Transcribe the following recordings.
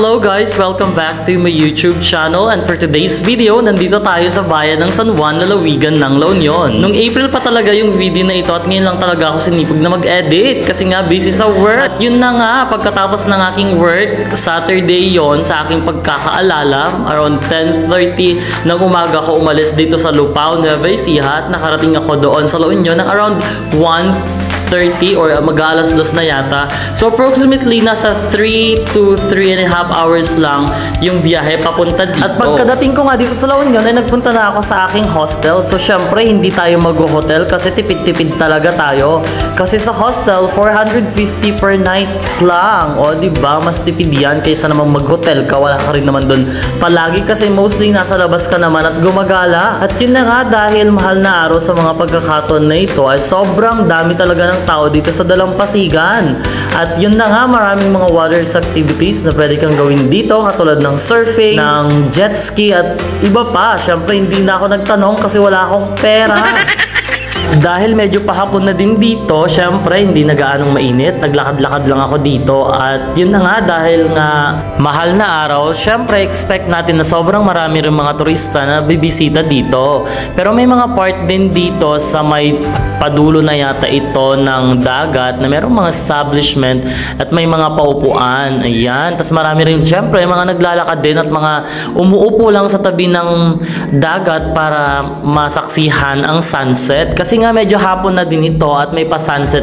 Hello guys! Welcome back to my YouTube channel, and for today's video, nandito tayo sa bayan ng San Juan, lalawigan ng La Union. Nung April pa talaga yung video na ito at ngayon lang talaga ako sinipag na mag-edit kasi nga busy sa work. At yun na nga, pagkatapos ng aking work, Saturday yon sa aking pagkakaalala, around 10:30 ng umaga ako umalis dito sa Lupao, Nueva Ecija, at nakarating ako doon sa La Union ng around 1:30 or mag-alas 2 na yata. So approximately nasa 3 to 3.5 hours lang yung biyahe papunta dito. At pagkadating ko nga dito sa La Union ay nagpunta na ako sa aking hostel. So syempre hindi tayo mag-hotel kasi tipid-tipid talaga tayo. Kasi sa hostel 450 per night lang. O diba, mas tipid yan kaysa naman mag-hotel ka. Wala ka rin naman dun palagi kasi mostly nasa labas ka naman at gumagala. At yun na nga, dahil mahal na araw sa mga pagkakataon na ito ay sobrang dami talaga ng tao dito sa Dalampasigan. At yun na nga, maraming mga water activities na pwede kang gawin dito katulad ng surfing, ng jet ski at iba pa. Syempre hindi na ako nagtanong kasi wala akong pera. Dahil medyo pahapon na din dito, syempre hindi na gaanong mainit. Naglakad-lakad lang ako dito. At yun na nga, dahil nga mahal na araw, syempre expect natin na sobrang marami rin mga turista na bibisita dito. Pero may mga part din dito sa may padulo na yata ito ng dagat na merong mga establishment at may mga paupuan. Ayan. Tapos marami rin syempre mga naglalakad din at mga umuupo lang sa tabi ng dagat para masaksihan ang sunset. Kasi nga medyo hapon na din ito at may pa-sunset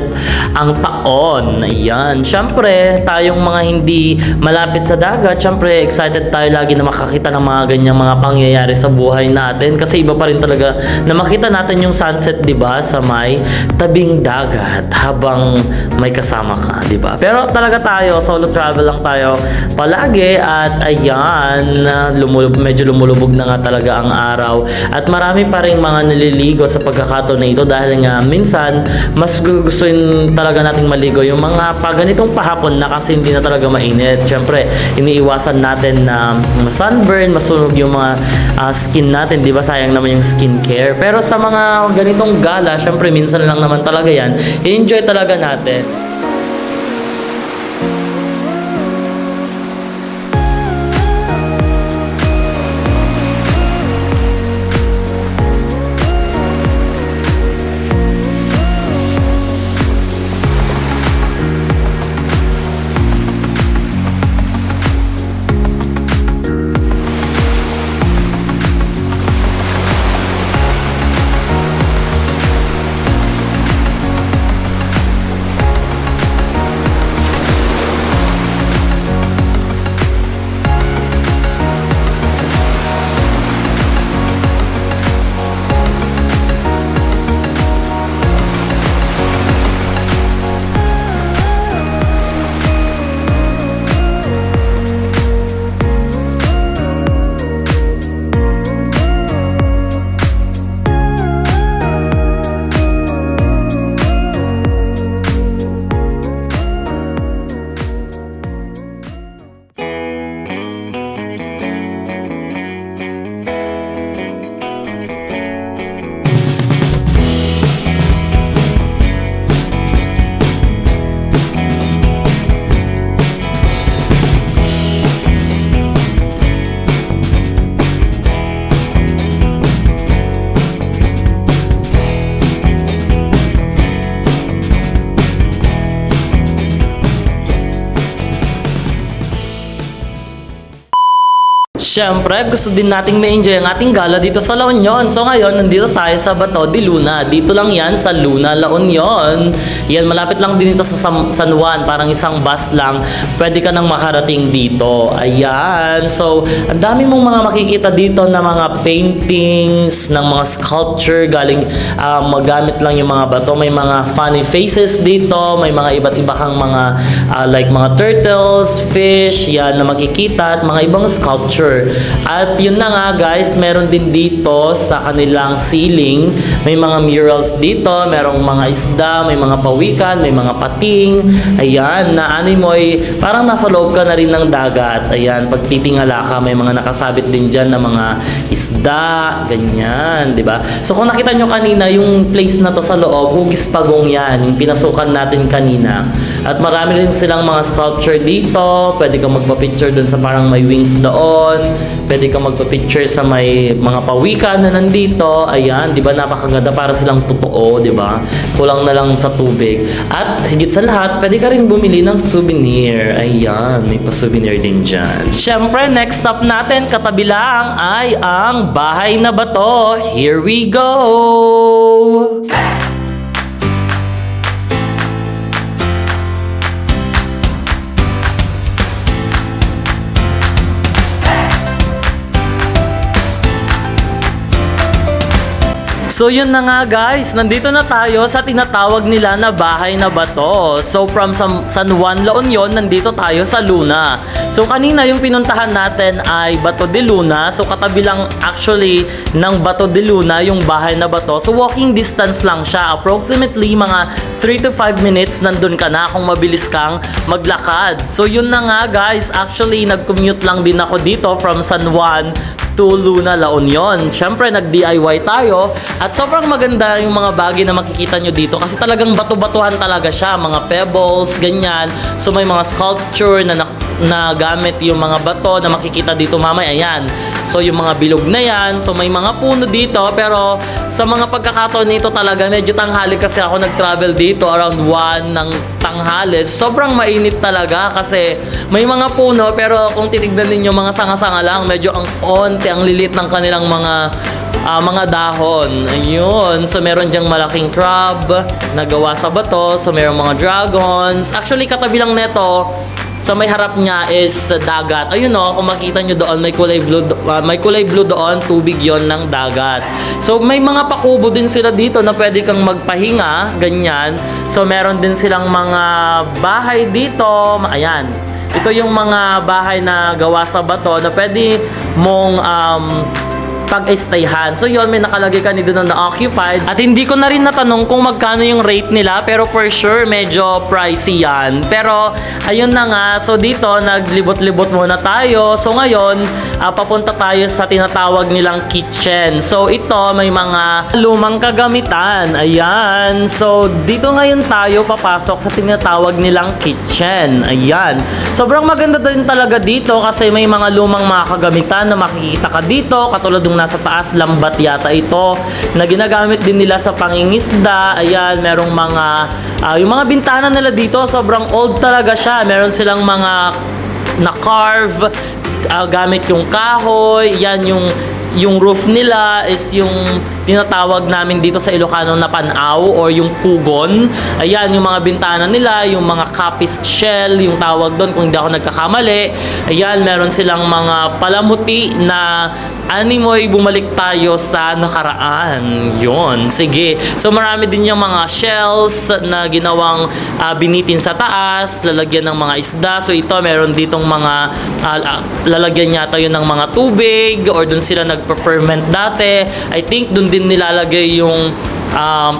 ang taon. Ayan. Syempre, tayong mga hindi malapit sa dagat, syempre excited tayo lagi na makakita ng mga ganyang mga pangyayari sa buhay natin. Kasi iba pa rin talaga na makita natin yung sunset, 'di ba, sa may tabing dagat habang may kasama ka, 'di ba? Pero talaga tayo, solo travel lang tayo palagi at ayan, medyo lumulubog na nga talaga ang araw. At marami pa ring mga naliligo sa pagkakataon na ito dahil nga minsan mas gustuin talaga nating maligo yung mga ganitong pahapon na kasi hindi na talaga mainit. Syempre, iniiwasan natin na sunburn, masunog yung mga skin natin, di ba? Sayang naman yung skincare. Pero sa mga ganitong gala, syempre minsan lang naman talaga yan. I-enjoy talaga natin. Siyempre, gusto din nating ma-enjoy ang ating gala dito sa La Union. So ngayon, nandito tayo sa Bato de Luna. Dito lang yan sa Luna, La Union. Yan, malapit lang din ito sa San Juan. Parang isang bus lang. Pwede ka nang makarating dito. Ayan. So, ang dami mong mga makikita dito na mga paintings, ng mga sculpture. Galing, magamit lang yung mga bato. May mga funny faces dito. May mga iba't iba kang mga, like mga turtles, fish, yan na makikita. At mga ibang sculpture. At yun na nga guys, meron din dito sa kanilang ceiling, may mga murals dito, merong mga isda, may mga pawikan, may mga pating. Ayan, na animoy, parang nasa loob ka na rin ng dagat. Ayan, pag titingala ka, may mga nakasabit din dyan na mga isda, ganyan, di ba? So kung nakita nyo kanina, yung place na to sa loob, Hugis Pagong yan, yung pinasukan natin kanina. At marami rin silang mga sculpture dito. Pwede kang magpa-picture dun sa parang may wings doon. Pwede kang magpa-picture sa may mga pawikan na nandito. Ayan, di ba napakaganda, para silang totoo, di ba? Kulang na lang sa tubig. At higit sa lahat, pwede ka rin bumili ng souvenir. Ayan, may pa-souvenir din dyan. Siyempre, next stop natin, katabi lang ay ang Bahay na Bato. Here we go! So yun na nga guys, nandito na tayo sa tinatawag nila na Bahay na Bato. So from San Juan, La Union, nandito tayo sa Luna. So kanina yung pinuntahan natin ay Bato de Luna. So katabi lang actually ng Bato de Luna yung Bahay na Bato. So walking distance lang siya. Approximately mga 3 to 5 minutes nandun ka na kung mabilis kang maglakad. So yun na nga guys, actually nag-commute lang din ako dito from San Juan to Luna, La Union. Siyempre, nag-DIY tayo at sobrang maganda yung mga bagay na makikita nyo dito kasi talagang bato-batuhan talaga siya, mga pebbles, ganyan. So may mga sculpture na gamit yung mga bato na makikita dito mamaya. Ayan. So yung mga bilog na yan. So may mga puno dito pero sa mga pagkakataon nito talaga medyo tanghali kasi ako nag-travel dito around 1 ng tanghali. Sobrang mainit talaga kasi may mga puno pero kung titignan ninyo mga sanga-sanga lang, medyo ang onte, ang lilit ng kanilang mga dahon. Ayun. So meron diyang malaking crab na gawa sa bato. So meron mga dragons. Actually katabi lang neto sa may harap niya is dagat. Ayun o, kung makita nyo doon, may kulay blue doon, tubig yon ng dagat. So may mga pakubo din sila dito na pwede kang magpahinga, ganyan. So meron din silang mga bahay dito. Ayan. Ito yung mga bahay na gawa sa bato na pwede mong pag-stayhan. So yun, may nakalagay kanina doon na occupied. At hindi ko na rin natanong kung magkano yung rate nila, pero for sure, medyo pricey yan. Pero, ayun na nga. So dito, naglibot-libot muna tayo. So ngayon, papunta tayo sa tinatawag nilang kitchen. So ito, may mga lumang kagamitan. Ayan. So dito ngayon tayo papasok sa tinatawag nilang kitchen. Ayan. Sobrang maganda din talaga dito kasi may mga lumang mga kagamitan na makikita ka dito. Katulad ng nasa taas, lambat yata ito na ginagamit din nila sa pangingisda. Ayan, merong mga yung mga bintana nila dito sobrang old talaga siya. Meron silang mga na-carve gamit yung kahoy. Yan yung roof nila is yung tinatawag namin dito sa Ilocano na panaw or yung kugon. Ayan, yung mga bintana nila, yung mga kapis shell, yung tawag doon kung hindi ako nagkakamali. Ayan, meron silang mga palamuti na animoy, bumalik tayo sa nakaraan. Yun, sige. So marami din yung mga shells na ginawang binitin sa taas, lalagyan ng mga isda. So ito, meron ditong mga lalagyan yata yun ng mga tubig or dun sila nagpa-ferment dati. I think dun din nilalagay yung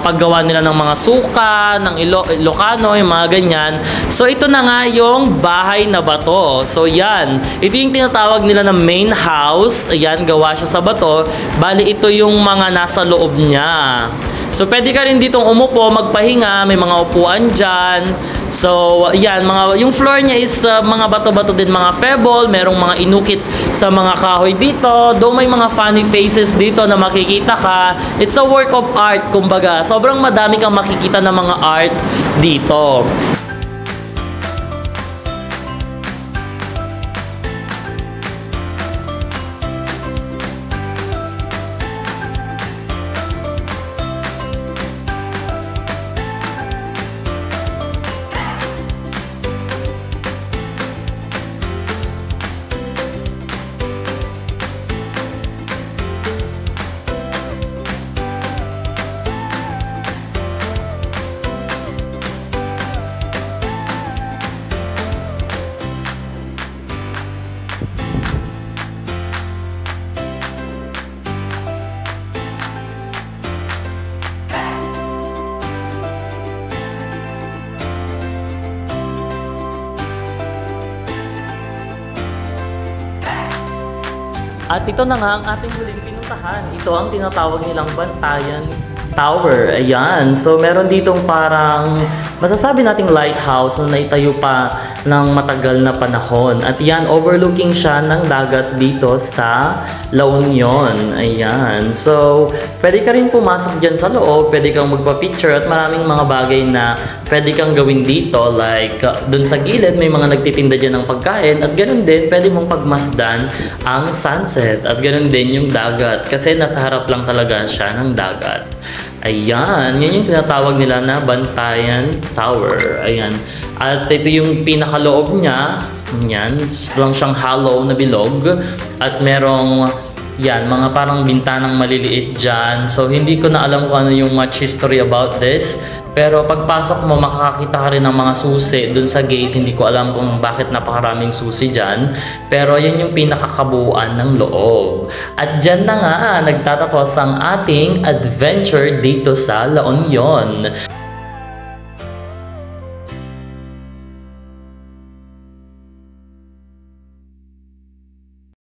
paggawa nila ng mga suka, ng Ilocano, yung mga ganyan. So ito na nga yung Bahay na Bato. So yan, ito yung tinatawag nila na main house. Ayan, gawa siya sa bato. Bali ito yung mga nasa loob niya. So pwede ka rin ditong umupo, magpahinga, may mga upuan dyan. So yan, yung floor niya is mga bato-bato din, mga pebble, merong mga inukit sa mga kahoy dito. Though may mga funny faces dito na makikita ka, it's a work of art, kumbaga. Sobrang madami kang makikita ng mga art dito. At ito na nga ang ating huling pinuntahan. Ito ang tinatawag nilang Bantayan Tower. Ayan. So, meron ditong parang masasabi nating lighthouse na naitayo pa ng matagal na panahon. At yan, overlooking siya ng dagat dito sa La Union. Ayan. So, pwede ka rin pumasok dyan sa loob, pwede kang magpa-picture at maraming mga bagay na pwede kang gawin dito. Like, dun sa gilid, may mga nagtitinda dyan ng pagkain at ganun din, pwede mong pagmasdan ang sunset at ganun din yung dagat kasi nasa harap lang talaga siya ng dagat. Ayan, yan yung tinatawag nila na Bantayan Tower. Ayan. At ito yung pinakaloob niya. Yan, lang siyang hollow na bilog. At merong, yan, mga parang bintanang maliliit dyan. So, hindi ko na alam kung ano yung much history about this. Pero pagpasok mo, makakakita ka rin ng mga susi dun sa gate. Hindi ko alam kung bakit napakaraming susi dyan. Pero yan yung pinakakabuuan ng loob. At dyan na nga, nagtatapos ang ating adventure dito sa La Union.